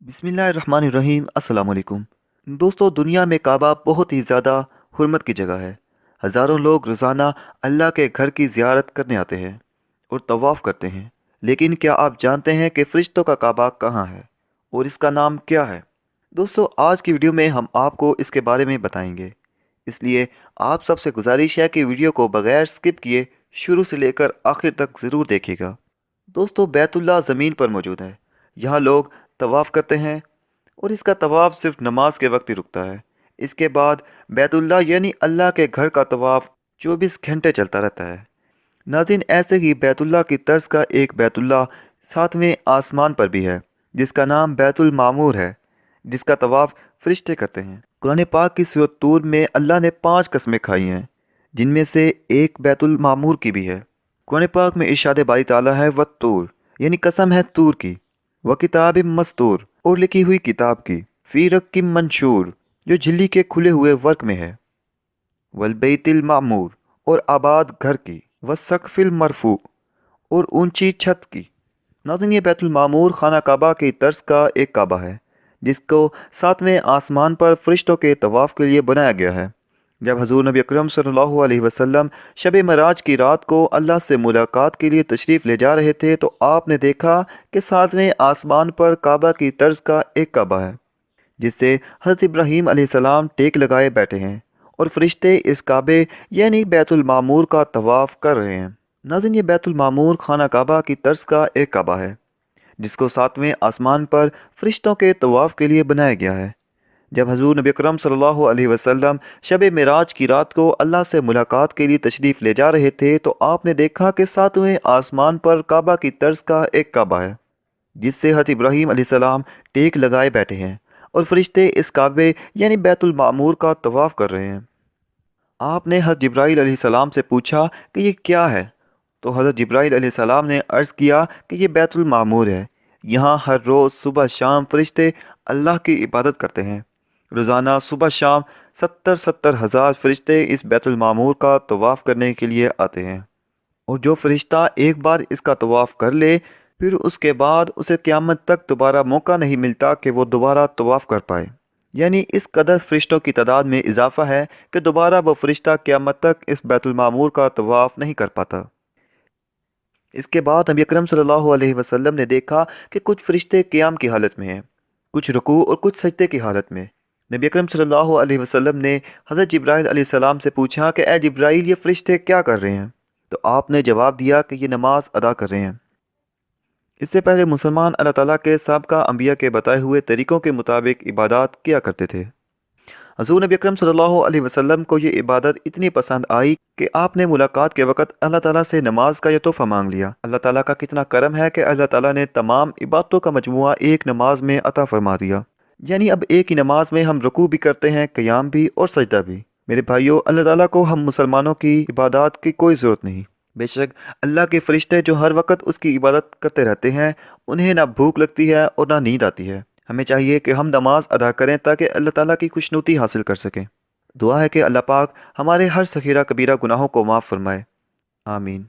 बिस्मिल्लाहिर्रहमानिर्रहीम अस्सलाम वालेकुम। दोस्तों, दुनिया में काबा बहुत ही ज़्यादा हुर्मत की जगह है। हज़ारों लोग रोज़ाना अल्लाह के घर की ज़ियारत करने आते हैं और तवाफ़ करते हैं। लेकिन क्या आप जानते हैं कि फ़रिश्तों का काबा कहाँ है और इसका नाम क्या है? दोस्तों, आज की वीडियो में हम आपको इसके बारे में बताएंगे। इसलिए आप सबसे गुजारिश है कि वीडियो को बगैर स्किप किए शुरू से लेकर आखिर तक ज़रूर देखिएगा। दोस्तों, बैतुल्लाह ज़मीन पर मौजूद है। यहाँ लोग तवाफ़ करते हैं और इसका तवाफ़ सिर्फ नमाज के वक्त ही रुकता है। इसके बाद बैतुल्लाह यानी अल्लाह के घर का तवाफ़ 24 घंटे चलता रहता है। नाज़रीन, ऐसे ही बैतुल्लाह की तर्ज का एक बैतुल्लाह सातवें आसमान पर भी है, जिसका नाम बैतुल मामूर है, जिसका तवाफ़ फरिश्ते करते हैं। कुरान पाक की सूरत तूर में अल्लाह ने 5 कस्में खाई हैं, जिनमें से एक बैतुल मामूर की भी है। कुरान पाक में इरशाद बारी ताला है, वत्तूर यानी कसम है तूर की, व किताब मस्तूर और लिखी हुई किताब की, फी रक्किम मंशूर जो झिल्ली के खुले हुए वर्क में है, वल बैतिल मामूर और आबाद घर की, व सकफिल मरफू और ऊंची छत की। नाज़रीन, ये बैतुल मामूर खाना काबा की तर्ज का एक काबा है, जिसको सातवें आसमान पर फरिश्तों के तवाफ़ के लिए बनाया गया है। जब हज़ूर नबी अकरम सल्लल्लाहु अलैहि वसल्लम शब मराज की रात को अल्लाह से मुलाकात के लिए तशरीफ़ ले जा रहे थे, तो आपने देखा कि सातवें आसमान पर काबा की तर्ज का एक काबा है, जिससे हज़रत इब्राहीम अलैहिस्सलाम टेक लगाए बैठे हैं और फरिश्ते इस काबे यानी बैतुल मामूर का तवाफ़ कर रहे हैं। नाज़रीन, ये बैतुल मामूर खाना काबा की तर्ज का एक काबा है, जिसको सातवें आसमान पर फरिश्तों के तवाफ़ के लिए बनाया गया है। जब हज़ूर नबी अकरम सल्लल्लाहु अलैहि वसल्लम शब मिराज की रात को अल्लाह से मुलाकात के लिए तशरीफ़ ले जा रहे थे, तो आपने देखा कि सातवें आसमान पर काबा की तर्ज का एक काबा है, जिससे हज़रत इब्राहीम अलैहिस्सलाम टेक लगाए बैठे हैं और फरिश्ते इस काबे यानी बैतुल मामूर का तवाफ़ कर रहे हैं। आपने हज़रत जिब्राईल अलैहिस्सलाम से पूछा कि ये क्या है, तो हज़रत जिब्राईल अलैहिस्सलाम ने अर्ज़ किया कि ये बैतुल मामूर है। यहाँ हर रोज़ सुबह शाम फरिश्ते अल्लाह की इबादत करते हैं। रोज़ाना सुबह शाम 70 हज़ार फरिश्ते इस बैतुल मामूर का तवाफ़ करने के लिए आते हैं, और जो फरिश्ता एक बार इसका तवाफ़ कर ले, फिर उसके बाद उसे क़यामत तक दोबारा मौका नहीं मिलता कि वो दोबारा तवाफ़ कर पाए। यानी इस कदर फरिश्तों की तादाद में इजाफ़ा है कि दोबारा वो फरिश्ता क़यामत तक इस बैतुल मामूर का तवाफ़ नहीं कर पाता। इसके बाद नबी अकरम सल्लल्लाहु अलैहि वसल्लम ने देखा कि कुछ फरिश्ते क़याम की हालत में हैं, कुछ रुकू और कुछ सजदे की हालत में। नबी अकरम सल्लल्लाहु अलैहि वसल्लम ने हज़रत जिब्राईल अलैहिस्सलाम से पूछा कि ए जिब्राईल, ये फरिश्ते क्या कर रहे हैं? तो आपने जवाब दिया कि ये नमाज अदा कर रहे हैं। इससे पहले मुसलमान अल्लाह ताला के साबका अंबिया के बताए हुए तरीक़ों के मुताबिक इबादत किया करते थे। हज़ूर नबी अकरम सल्लल्लाहु अलैहि वसल्लम को ये इबादत इतनी पसंद आई कि आपने मुलाकात के वक़्त अल्लाह ताला से नमाज का यह तोहफ़ा मांग लिया। अल्लाह ताला का कितना करम है कि अल्लाह ताला ने तमाम इबादतों का मजमुआ एक नमाज में अता फरमा दिया। यानी अब एक ही नमाज में हम रुकू भी करते हैं, क़याम भी और सजदा भी। मेरे भाइयों, अल्लाह ताला को हम मुसलमानों की इबादत की कोई ज़रूरत नहीं। बेशक अल्लाह के फरिश्ते जो हर वक्त उसकी इबादत करते रहते हैं, उन्हें ना भूख लगती है और ना नींद आती है। हमें चाहिए कि हम नमाज अदा करें ताकि अल्लाह ताला की खुशनुदी हासिल कर सकें। दुआ है कि अल्लाह पाक हमारे हर सगीरा कबीरा गुनाहों को माफ़ फरमाए। आमीन।